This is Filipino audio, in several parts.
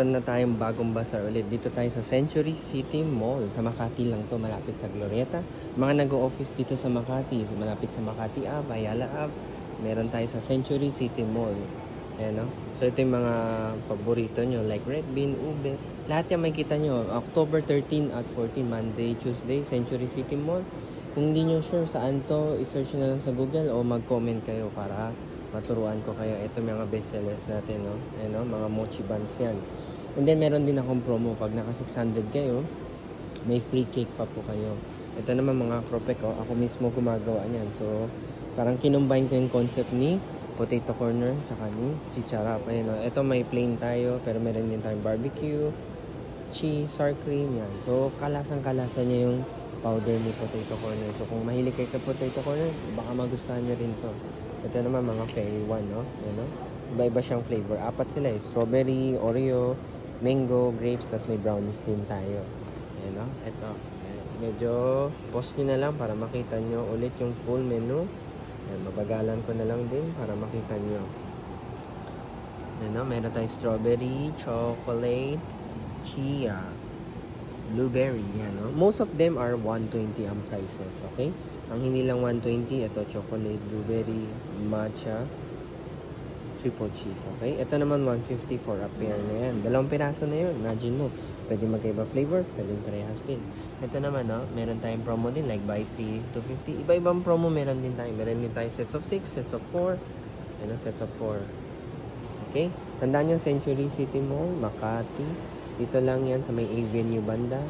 Meron na tayong bagong bazaar ulit. Dito tayo sa Century City Mall. Sa Makati lang to, malapit sa Glorieta. Mga nag-o-office dito sa Makati, malapit sa Makati Ave, Ayala Ave. Meron tayo sa Century City Mall. Ayan, no? So ito yung mga paborito nyo like Red Bean, Ube. Lahat yan makikita nyo. October 13 at 14, Monday, Tuesday, Century City Mall. Kung hindi nyo sure saan to, isearch na lang sa Google o mag-comment kayo para maturuan ko kayo. Ito mga bestsellers natin, no? Ayan, no? Mga mochi buns yan. And then meron din akong promo. Pag naka 600 kayo, may free cake pa po kayo. Ito naman mga cropek, oh. Ako mismo gumagawa niyan. So parang kinumbine ko yung concept ni potato corner saka ni chichara pa yun, no? Ito may plain tayo pero meron din tayong barbecue, cheese, sour cream, yan. So kalasang-kalasa niya yung powder ni potato corner. So kung mahilig kayo sa potato corner, baka magustuhan niyo rin to. Ito naman mga fairy one, no? Yan, no? Iba-iba siyang flavor. Apat sila, eh. Strawberry, Oreo, mango, grapes, tas may brownies din tayo. Yan, no? Ito. Ayan. Medyo pause nyo na lang para makita nyo ulit yung full menu. Yan, mabagalan ko na lang din para makita nyo. Yan, no? Meron tayong strawberry, chocolate, chia, blueberry. Yan, no? Most of them are 120 ang prices, okay? Ang hindi lang 120, ito chocolate, blueberry, matcha, triple cheese, okay? Ito naman 150 for a pair na yan. Dalawang piraso na yun. Imagine mo, pwede magkaiba flavor, pwedeng parehas din. Ito naman, no? Meron tayong promo din, like buy 3, 250. Iba-ibang promo meron din tayo. Meron din tayo sets of 6, sets of 4, and sets of 4. Okay? Tandaan nyo, Century City Mall, Makati. Dito lang yan sa may Avenue banda.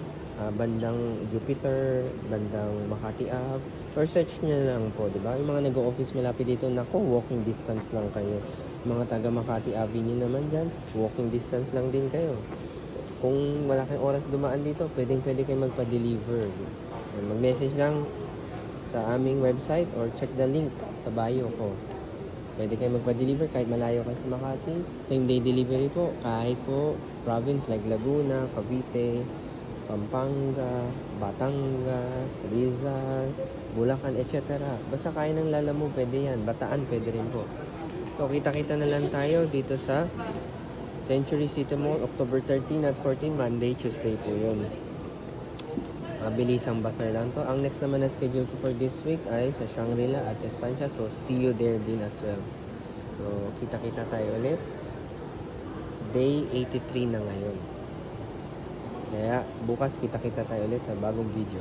Bandang Jupiter, bandang Makati Ave. Or search nyo lang po, diba? Yung mga nag-o-office malapit dito, nako, walking distance lang kayo. Mga taga Makati Avenue naman dyan, walking distance lang din kayo. Kung wala kayong oras dumaan dito, pwede kayo magpa-deliver. Mag-message lang sa aming website or check the link sa bio ko. Pwede kayo magpa-deliver kahit malayo kayo sa Makati. Same day delivery po, kahit po province like Laguna, Cavite, Pampanga, Batangas, Rizal, Bulacan, etc. Basta kaya ng lala mo, pwede yan. Bataan, pwede rin po. So, kita-kita na lang tayo dito sa Century City Mall, October 13 at 14, Monday, Tuesday po yun. Mabilisang bazaar lang to. Ang next naman na schedule ko for this week ay sa Shangri-La at Estancia. So, see you there din as well. So, kita-kita tayo ulit. Day 83 na ngayon. Kaya bukas kita-kita tayo ulit sa bagong video.